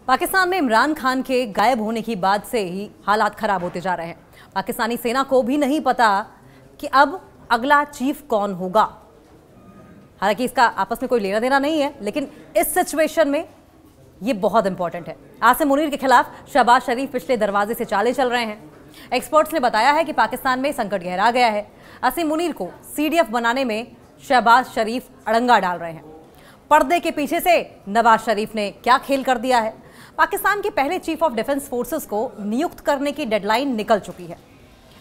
पाकिस्तान में इमरान खान के गायब होने की बाद से ही हालात खराब होते जा रहे हैं। पाकिस्तानी सेना को भी नहीं पता कि अब अगला चीफ कौन होगा। हालांकि इसका आपस में कोई लेना देना नहीं है, लेकिन इस सिचुएशन में ये बहुत इंपॉर्टेंट है। आसिम मुनीर के खिलाफ शहबाज शरीफ पिछले दरवाजे से चाले चल रहे हैं। एक्सपर्ट्स ने बताया है कि पाकिस्तान में संकट गहरा गया है। आसिम मुनीर को सीडीएफ बनाने में शहबाज शरीफ अड़ंगा डाल रहे हैं। पर्दे के पीछे से नवाज शरीफ ने क्या खेल कर दिया है। पाकिस्तान के पहले चीफ ऑफ डिफेंस फोर्सेस को नियुक्त करने की डेडलाइन निकल चुकी है।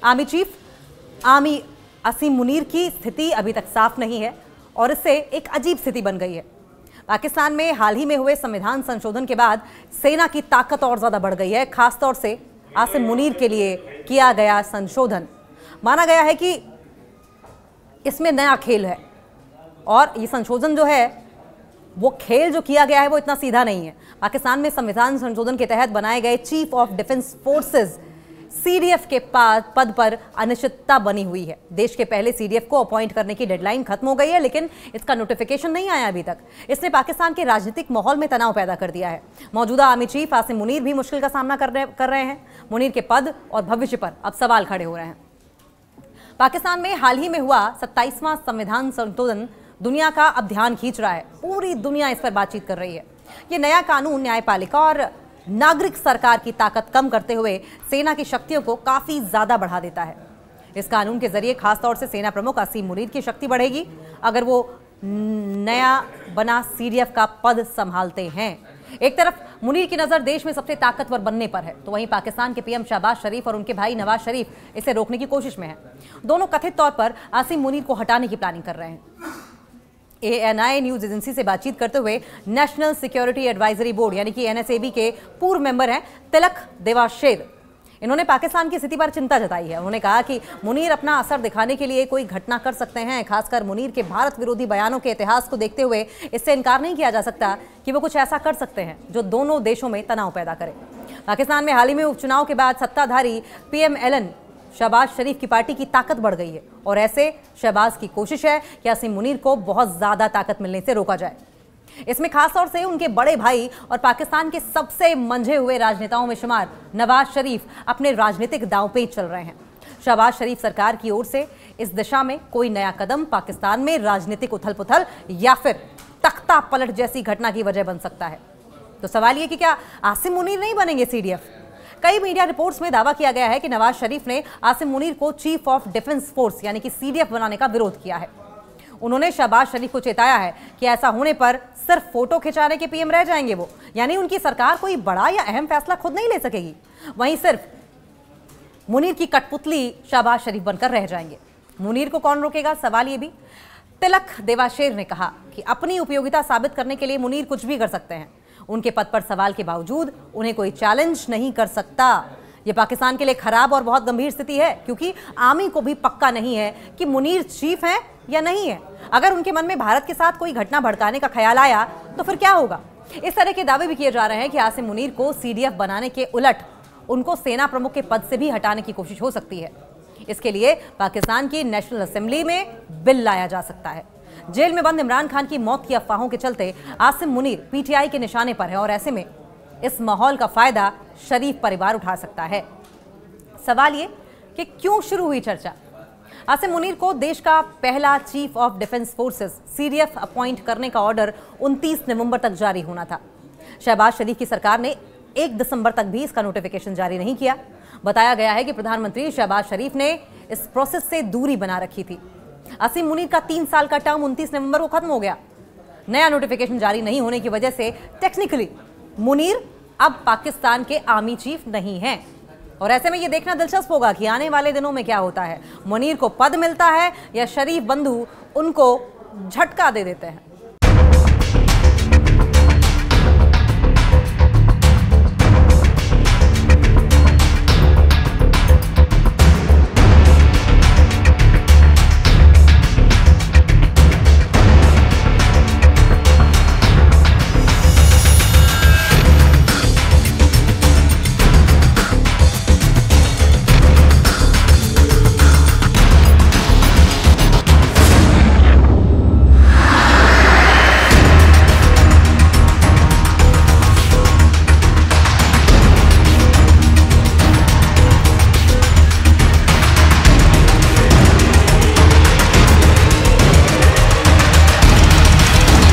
आर्मी चीफ आसिम मुनीर की स्थिति अभी तक साफ नहीं है और इससे एक अजीब स्थिति बन गई है। पाकिस्तान में हाल ही में हुए संविधान संशोधन के बाद सेना की ताकत और ज्यादा बढ़ गई है। खासतौर से आसिम मुनीर के लिए किया गया संशोधन माना गया है कि इसमें नया खेल है और ये संशोधन जो है वो खेल जो किया गया है वो इतना सीधा नहीं है। पाकिस्तान में संविधान संशोधन के तहत बनाए गए chief of defence forces CDF के पद पर अनिश्चितता बनी हुई है। देश के पहले सीडीएफ को अपॉइंट करने की डेडलाइन खत्म हो गई है, लेकिन इसका नोटिफिकेशन नहीं आया अभी तक। इसने पाकिस्तान के राजनीतिक माहौल में तनाव पैदा कर दिया है। मौजूदा आर्मी चीफ आसिम मुनीर भी मुश्किल का सामना कर रहे हैं। मुनीर के पद और भविष्य पर अब सवाल खड़े हो रहे हैं। पाकिस्तान में हाल ही में हुआ 27वां संविधान संशोधन दुनिया का अब ध्यान खींच रहा है। पूरी दुनिया इस पर बातचीत कर रही है। ये नया कानून न्यायपालिका और नागरिक सरकार की ताकत कम करते हुए सेना की शक्तियों को काफी ज्यादा बढ़ा देता है। इस कानून के जरिए खासतौर से सेना प्रमुख आसिम मुनीर की शक्ति बढ़ेगी अगर वो नया बना सीडीएफ का पद संभालते हैं। एक तरफ मुनीर की नजर देश में सबसे ताकतवर बनने पर है, तो वहीं पाकिस्तान के पीएम शहबाज शरीफ और उनके भाई नवाज शरीफ इसे रोकने की कोशिश में है। दोनों कथित तौर पर आसिम मुनीर को हटाने की प्लानिंग कर रहे हैं। ANI न्यूज एजेंसी से बातचीत करते हुए नेशनल सिक्योरिटी एडवाइजरी बोर्ड यानी कि NSAB के पूर्व मेंबर हैं तिलक देवाशेर, इन्होंने पाकिस्तान की स्थिति पर चिंता जताई है। उन्होंने कहा कि मुनीर अपना असर दिखाने के लिए कोई घटना कर सकते हैं। खासकर मुनीर के भारत विरोधी बयानों के इतिहास को देखते हुए इससे इनकार नहीं किया जा सकता कि वो कुछ ऐसा कर सकते हैं जो दोनों देशों में तनाव पैदा करे। पाकिस्तान में हाल ही में उपचुनाव के बाद सत्ताधारी PMLN शहबाज शरीफ की पार्टी की ताकत बढ़ गई है और ऐसे शहबाज की कोशिश है कि आसिम मुनीर को बहुत ज्यादा ताकत मिलने से रोका जाए। इसमें खासतौर से उनके बड़े भाई और पाकिस्तान के सबसे मंझे हुए राजनेताओं में शुमार नवाज शरीफ अपने राजनीतिक दांवपेच चल रहे हैं। शहबाज शरीफ सरकार की ओर से इस दिशा में कोई नया कदम पाकिस्तान में राजनीतिक उथल पुथल या फिर तख्ता पलट जैसी घटना की वजह बन सकता है। तो सवाल यह कि क्या आसिम मुनीर नहीं बनेंगे सीडीएफ? कई मीडिया रिपोर्ट्स में दावा किया गया है कि नवाज शरीफ ने आसिम मुनीर को चीफ ऑफ डिफेंस फोर्स यानी कि सीडीएफ बनाने का विरोध किया है। उन्होंने शहबाज शरीफ को चेताया है कि ऐसा होने पर सिर्फ फोटो खिंचाने के पीएम रह जाएंगे वो, यानी उनकी सरकार कोई बड़ा या अहम फैसला खुद नहीं ले सकेगी। वहीं सिर्फ मुनीर की कठपुतली शहबाज शरीफ बनकर रह जाएंगे। मुनीर को कौन रोकेगा, सवाल ये भी। तिलक देवाशेर ने कहा कि अपनी उपयोगिता साबित करने के लिए मुनीर कुछ भी कर सकते हैं। उनके पद पर सवाल के बावजूद उन्हें कोई चैलेंज नहीं कर सकता। यह पाकिस्तान के लिए खराब और बहुत गंभीर स्थिति है, क्योंकि आर्मी को भी पक्का नहीं है कि मुनीर चीफ हैं या नहीं है। अगर उनके मन में भारत के साथ कोई घटना भड़काने का ख्याल आया तो फिर क्या होगा। इस तरह के दावे भी किए जा रहे हैं कि आसिम मुनीर को सीडीएफ बनाने के उलट उनको सेना प्रमुख के पद से भी हटाने की कोशिश हो सकती है। इसके लिए पाकिस्तान की नेशनल असेंबली में बिल लाया जा सकता है। जेल में बंद इमरान खान की मौत की अफवाहों के चलते आसिम मुनीर PTI के निशाने पर है और ऐसे में इस माहौल का फायदा शरीफ परिवार उठा सकता है। सवाल ये कि क्यों शुरू हुई चर्चा। आसिम मुनीर को देश का पहला chief of defence forces CDF appoint करने का ऑर्डर 29 नवंबर तक जारी होना था। शहबाज शरीफ की सरकार ने 1 दिसंबर तक भी इसका नोटिफिकेशन जारी नहीं किया। बताया गया है कि प्रधानमंत्री शहबाज शरीफ ने इस प्रोसेस से दूरी बना रखी थी। आसिम मुनीर का 3 साल का टर्म 29 नवंबर को खत्म हो गया। नया नोटिफिकेशन जारी नहीं होने की वजह से टेक्निकली मुनीर अब पाकिस्तान के आर्मी चीफ नहीं हैं और ऐसे में यह देखना दिलचस्प होगा कि आने वाले दिनों में क्या होता है। मुनीर को पद मिलता है या शरीफ बंधु उनको झटका दे देते हैं।